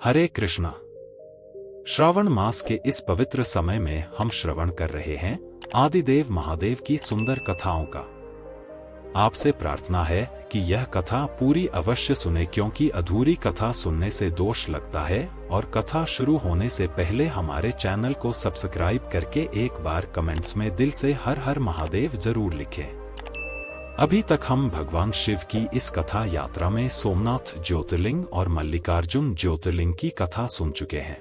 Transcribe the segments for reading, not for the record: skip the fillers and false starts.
हरे कृष्णा। श्रावण मास के इस पवित्र समय में हम श्रवण कर रहे हैं आदिदेव महादेव की सुंदर कथाओं का। आपसे प्रार्थना है कि यह कथा पूरी अवश्य सुने, क्योंकि अधूरी कथा सुनने से दोष लगता है। और कथा शुरू होने से पहले हमारे चैनल को सब्सक्राइब करके एक बार कमेंट्स में दिल से हर हर महादेव जरूर लिखें। अभी तक हम भगवान शिव की इस कथा यात्रा में सोमनाथ ज्योतिर्लिंग और मल्लिकार्जुन ज्योतिर्लिंग की कथा सुन चुके हैं।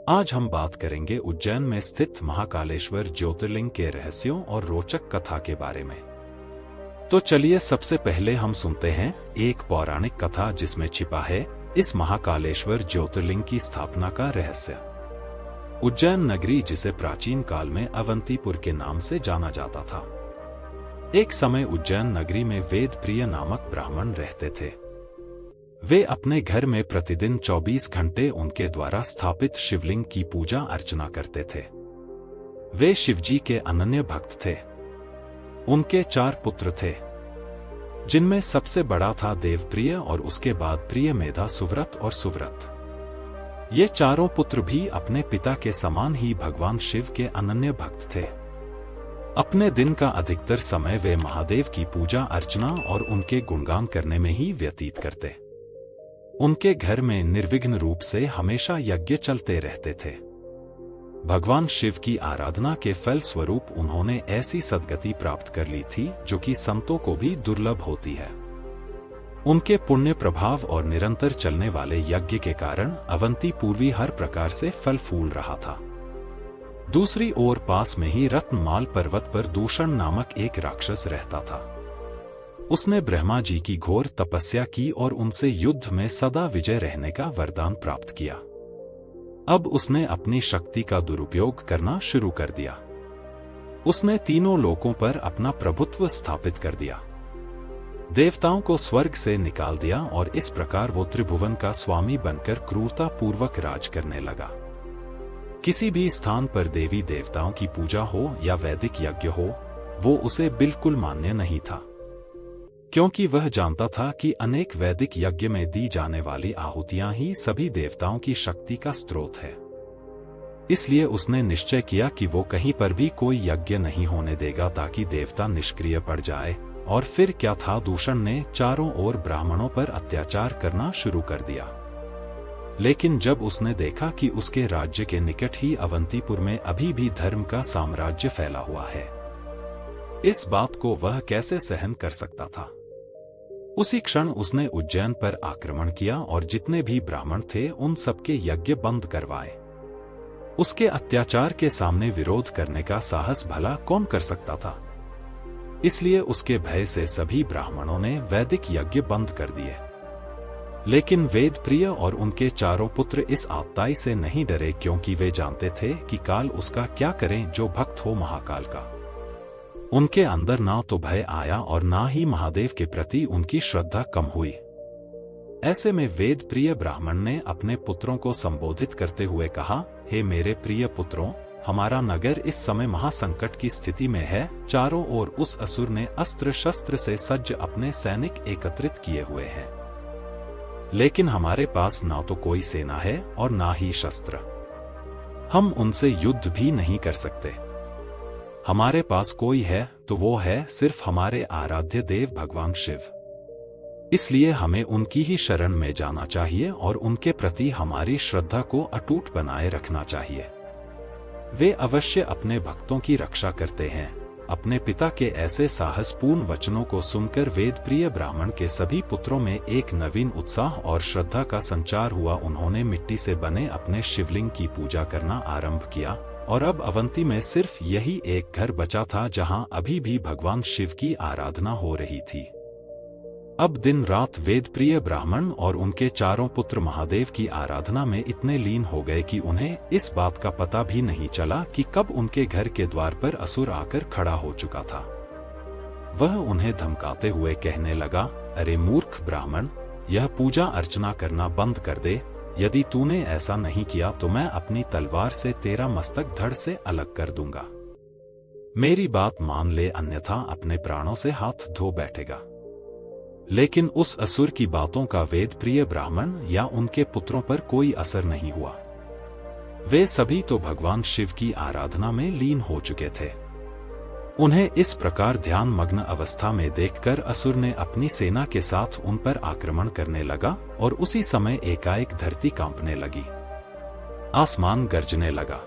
आज हम बात करेंगे उज्जैन में स्थित महाकालेश्वर ज्योतिर्लिंग के रहस्यों और रोचक कथा के बारे में। तो चलिए सबसे पहले हम सुनते हैं एक पौराणिक कथा जिसमें छिपा है इस महाकालेश्वर ज्योतिर्लिंग की स्थापना का रहस्य। उज्जैन नगरी, जिसे प्राचीन काल में अवंतीपुर के नाम से जाना जाता था, एक समय उज्जैन नगरी में वेद प्रिय नामक ब्राह्मण रहते थे। वे अपने घर में प्रतिदिन 24 घंटे उनके द्वारा स्थापित शिवलिंग की पूजा अर्चना करते थे। वे शिवजी के अनन्य भक्त थे। उनके 4 पुत्र थे, जिनमें सबसे बड़ा था देवप्रिय और उसके बाद प्रिय, मेधा, सुव्रत और सुव्रत। ये चारों पुत्र भी अपने पिता के समान ही भगवान शिव के अनन्य भक्त थे। अपने दिन का अधिकतर समय वे महादेव की पूजा अर्चना और उनके गुणगान करने में ही व्यतीत करते। उनके घर में निर्विघ्न रूप से हमेशा यज्ञ चलते रहते थे। भगवान शिव की आराधना के फल स्वरूप उन्होंने ऐसी सद्गति प्राप्त कर ली थी जो कि संतों को भी दुर्लभ होती है। उनके पुण्य प्रभाव और निरंतर चलने वाले यज्ञ के कारण अवंती पूर्वी हर प्रकार से फल फूल रहा था। दूसरी ओर पास में ही रत्नमाल पर्वत पर दूषण नामक एक राक्षस रहता था। उसने ब्रह्मा जी की घोर तपस्या की और उनसे युद्ध में सदा विजय रहने का वरदान प्राप्त किया। अब उसने अपनी शक्ति का दुरुपयोग करना शुरू कर दिया। उसने तीनों लोकों पर अपना प्रभुत्व स्थापित कर दिया, देवताओं को स्वर्ग से निकाल दिया और इस प्रकार वो त्रिभुवन का स्वामी बनकर क्रूरता पूर्वक राज करने लगा। किसी भी स्थान पर देवी देवताओं की पूजा हो या वैदिक यज्ञ हो, वो उसे बिल्कुल मान्य नहीं था, क्योंकि वह जानता था कि अनेक वैदिक यज्ञ में दी जाने वाली आहुतियां ही सभी देवताओं की शक्ति का स्रोत है। इसलिए उसने निश्चय किया कि वो कहीं पर भी कोई यज्ञ नहीं होने देगा ताकि देवता निष्क्रिय पड़ जाए। और फिर क्या था, दूषण ने चारों ओर ब्राह्मणों पर अत्याचार करना शुरू कर दिया। लेकिन जब उसने देखा कि उसके राज्य के निकट ही अवंतीपुर में अभी भी धर्म का साम्राज्य फैला हुआ है, इस बात को वह कैसे सहन कर सकता था। उसी क्षण उसने उज्जैन पर आक्रमण किया और जितने भी ब्राह्मण थे उन सबके यज्ञ बंद करवाए। उसके अत्याचार के सामने विरोध करने का साहस भला कौन कर सकता था। इसलिए उसके भय से सभी ब्राह्मणों ने वैदिक यज्ञ बंद कर दिए। लेकिन वेद प्रिय और उनके चारों पुत्र इस आपदाई से नहीं डरे, क्योंकि वे जानते थे कि काल उसका क्या करें जो भक्त हो महाकाल का। उनके अंदर ना तो भय आया और ना ही महादेव के प्रति उनकी श्रद्धा कम हुई। ऐसे में वेद प्रिय ब्राह्मण ने अपने पुत्रों को संबोधित करते हुए कहा, हे मेरे प्रिय पुत्रों, हमारा नगर इस समय महासंकट की स्थिति में है। चारों ओर उस असुर ने अस्त्र शस्त्र से सज्ज अपने सैनिक एकत्रित किए हुए हैं, लेकिन हमारे पास ना तो कोई सेना है और ना ही शस्त्र। हम उनसे युद्ध भी नहीं कर सकते। हमारे पास कोई है तो वो है सिर्फ हमारे आराध्य देव भगवान शिव। इसलिए हमें उनकी ही शरण में जाना चाहिए और उनके प्रति हमारी श्रद्धा को अटूट बनाए रखना चाहिए। वे अवश्य अपने भक्तों की रक्षा करते हैं। अपने पिता के ऐसे साहसपूर्ण वचनों को सुनकर वेद प्रिय ब्राह्मण के सभी पुत्रों में एक नवीन उत्साह और श्रद्धा का संचार हुआ। उन्होंने मिट्टी से बने अपने शिवलिंग की पूजा करना आरंभ किया और अब अवंती में सिर्फ यही एक घर बचा था जहां अभी भी भगवान शिव की आराधना हो रही थी। अब दिन रात वेद प्रिय ब्राह्मण और उनके चारों पुत्र महादेव की आराधना में इतने लीन हो गए कि उन्हें इस बात का पता भी नहीं चला कि कब उनके घर के द्वार पर असुर आकर खड़ा हो चुका था। वह उन्हें धमकाते हुए कहने लगा, अरे मूर्ख ब्राह्मण, यह पूजा अर्चना करना बंद कर दे। यदि तूने ऐसा नहीं किया तो मैं अपनी तलवार से तेरा मस्तक धड़ से अलग कर दूंगा। मेरी बात मान ले, अन्यथा अपने प्राणों से हाथ धो बैठेगा। लेकिन उस असुर की बातों का वेद प्रिय ब्राह्मण या उनके पुत्रों पर कोई असर नहीं हुआ। वे सभी तो भगवान शिव की आराधना में लीन हो चुके थे। उन्हें इस प्रकार ध्यान मग्न अवस्था में देखकर असुर ने अपनी सेना के साथ उन पर आक्रमण करने लगा और उसी समय एकाएक धरती कांपने लगी, आसमान गरजने लगा।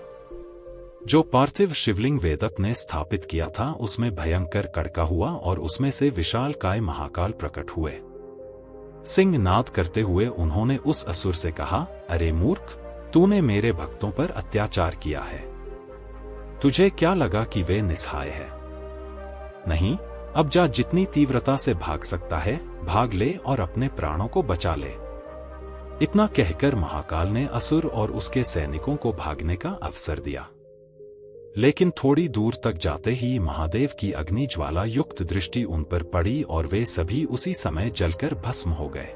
जो पार्थिव शिवलिंग वेदक ने स्थापित किया था उसमें भयंकर कड़का हुआ और उसमें से विशालकाय महाकाल प्रकट हुए। सिंह नाद करते हुए उन्होंने उस असुर से कहा, अरे मूर्ख, तूने मेरे भक्तों पर अत्याचार किया है। तुझे क्या लगा कि वे निस्सहाय है? नहीं, अब जा, जितनी तीव्रता से भाग सकता है भाग ले और अपने प्राणों को बचा ले। इतना कहकर महाकाल ने असुर और उसके सैनिकों को भागने का अवसर दिया। लेकिन थोड़ी दूर तक जाते ही महादेव की अग्नि ज्वाला युक्त दृष्टि उन पर पड़ी और वे सभी उसी समय जलकर भस्म हो गए।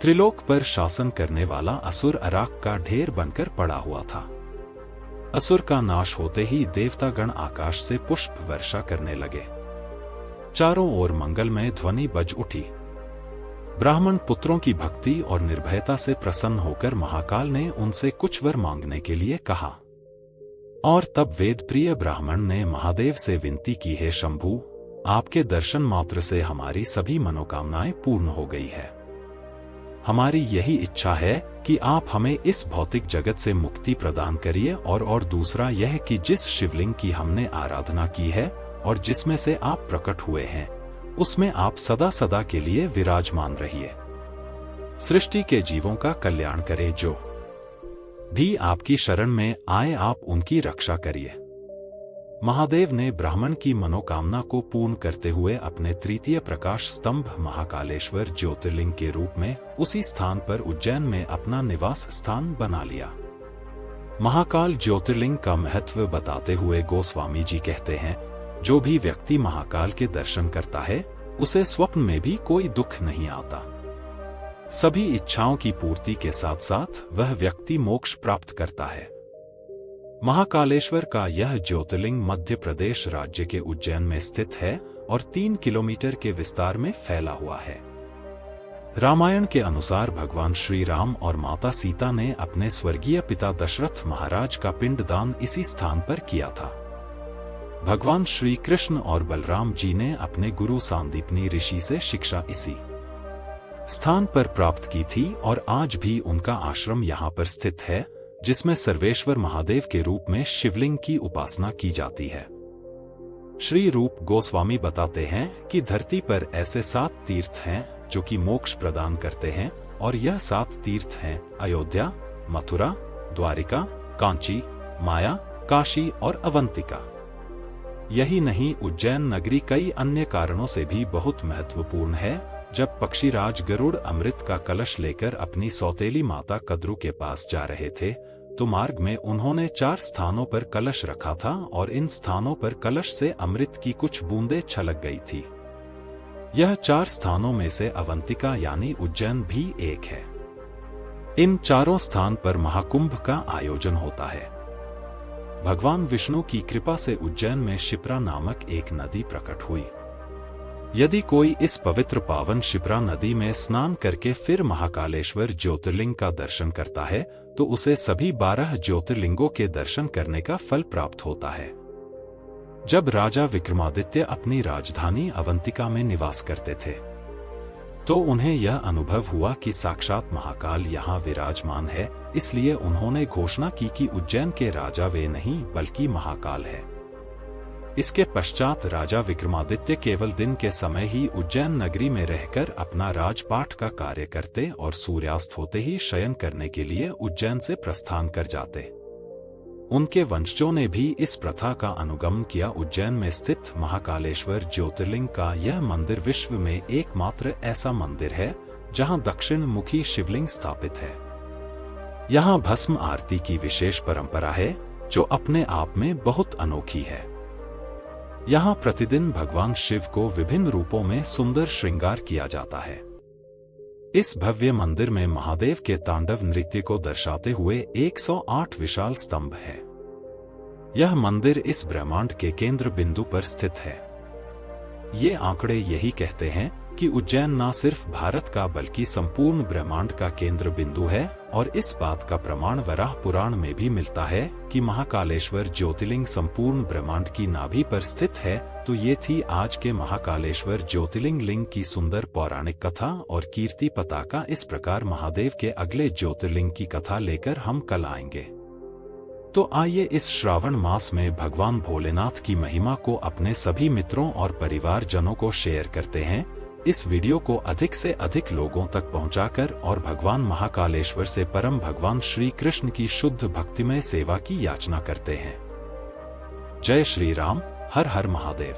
त्रिलोक पर शासन करने वाला असुर अराक का ढेर बनकर पड़ा हुआ था। असुर का नाश होते ही देवतागण आकाश से पुष्प वर्षा करने लगे। चारों ओर मंगलमय ध्वनि बज उठी। ब्राह्मण पुत्रों की भक्ति और निर्भयता से प्रसन्न होकर महाकाल ने उनसे कुछ वर मांगने के लिए कहा। और तब वेद प्रिय ब्राह्मण ने महादेव से विनती की, हे शंभु, आपके दर्शन मात्र से हमारी सभी मनोकामनाएं पूर्ण हो गई है। हमारी यही इच्छा है कि आप हमें इस भौतिक जगत से मुक्ति प्रदान करिए और दूसरा यह कि जिस शिवलिंग की हमने आराधना की है और जिसमें से आप प्रकट हुए हैं उसमें आप सदा सदा के लिए विराजमान रहिए। सृष्टि के जीवों का कल्याण करे, जो भी आपकी शरण में आए आप उनकी रक्षा करिए। महादेव ने ब्राह्मण की मनोकामना को पूर्ण करते हुए अपने तृतीय प्रकाश स्तंभ महाकालेश्वर ज्योतिर्लिंग के रूप में उसी स्थान पर उज्जैन में अपना निवास स्थान बना लिया। महाकाल ज्योतिर्लिंग का महत्व बताते हुए गोस्वामी जी कहते हैं, जो भी व्यक्ति महाकाल के दर्शन करता है उसे स्वप्न में भी कोई दुख नहीं आता। सभी इच्छाओं की पूर्ति के साथ साथ वह व्यक्ति मोक्ष प्राप्त करता है। महाकालेश्वर का यह ज्योतिर्लिंग मध्य प्रदेश राज्य के उज्जैन में स्थित है और 3 किलोमीटर के विस्तार में फैला हुआ है। रामायण के अनुसार भगवान श्री राम और माता सीता ने अपने स्वर्गीय पिता दशरथ महाराज का पिंडदान इसी स्थान पर किया था। भगवान श्री कृष्ण और बलराम जी ने अपने गुरु सांदीपनी ऋषि से शिक्षा इसी स्थान पर प्राप्त की थी और आज भी उनका आश्रम यहाँ पर स्थित है, जिसमें सर्वेश्वर महादेव के रूप में शिवलिंग की उपासना की जाती है। श्री रूप गोस्वामी बताते हैं कि धरती पर ऐसे 7 तीर्थ हैं जो कि मोक्ष प्रदान करते हैं और यह 7 तीर्थ हैं अयोध्या, मथुरा, द्वारिका, कांची, माया, काशी और अवंतिका। यही नहीं, उज्जैन नगरी कई अन्य कारणों से भी बहुत महत्वपूर्ण है। जब पक्षीराज गरुड़ अमृत का कलश लेकर अपनी सौतेली माता कद्रू के पास जा रहे थे तो मार्ग में उन्होंने 4 स्थानों पर कलश रखा था और इन स्थानों पर कलश से अमृत की कुछ बूंदें छलक गई थी। यह 4 स्थानों में से अवंतिका यानी उज्जैन भी एक है। इन चारों स्थान पर महाकुंभ का आयोजन होता है। भगवान विष्णु की कृपा से उज्जैन में शिप्रा नामक एक नदी प्रकट हुई। यदि कोई इस पवित्र पावन शिप्रा नदी में स्नान करके फिर महाकालेश्वर ज्योतिर्लिंग का दर्शन करता है तो उसे सभी 12 ज्योतिर्लिंगों के दर्शन करने का फल प्राप्त होता है। जब राजा विक्रमादित्य अपनी राजधानी अवंतिका में निवास करते थे तो उन्हें यह अनुभव हुआ कि साक्षात महाकाल यहाँ विराजमान है, इसलिए उन्होंने घोषणा की कि उज्जैन के राजा वे नहीं बल्कि महाकाल है। इसके पश्चात राजा विक्रमादित्य केवल दिन के समय ही उज्जैन नगरी में रहकर अपना राजपाट का कार्य करते और सूर्यास्त होते ही शयन करने के लिए उज्जैन से प्रस्थान कर जाते। उनके वंशजों ने भी इस प्रथा का अनुगमन किया। उज्जैन में स्थित महाकालेश्वर ज्योतिर्लिंग का यह मंदिर विश्व में एकमात्र ऐसा मंदिर है जहां दक्षिण मुखी शिवलिंग स्थापित है। यहाँ भस्म आरती की विशेष परंपरा है जो अपने आप में बहुत अनोखी है। यहाँ प्रतिदिन भगवान शिव को विभिन्न रूपों में सुंदर श्रृंगार किया जाता है। इस भव्य मंदिर में महादेव के तांडव नृत्य को दर्शाते हुए 108 विशाल स्तंभ है। यह मंदिर इस ब्रह्मांड के केंद्र बिंदु पर स्थित है। ये आंकड़े यही कहते हैं कि उज्जैन न सिर्फ भारत का बल्कि संपूर्ण ब्रह्मांड का केंद्र बिंदु है, और इस बात का प्रमाण वराह पुराण में भी मिलता है कि महाकालेश्वर ज्योतिर्लिंग संपूर्ण ब्रह्मांड की नाभि पर स्थित है। तो ये थी आज के महाकालेश्वर ज्योतिर्लिंग लिंग की सुंदर पौराणिक कथा और कीर्ति पताका। इस प्रकार महादेव के अगले ज्योतिर्लिंग की कथा लेकर हम कल आएंगे। तो आइए इस श्रावण मास में भगवान भोलेनाथ की महिमा को अपने सभी मित्रों और परिवारजनों को शेयर करते हैं। इस वीडियो को अधिक से अधिक लोगों तक पहुंचाकर और भगवान महाकालेश्वर से परम भगवान श्री कृष्ण की शुद्ध भक्तिमय सेवा की याचना करते हैं। जय श्री राम, हर हर महादेव।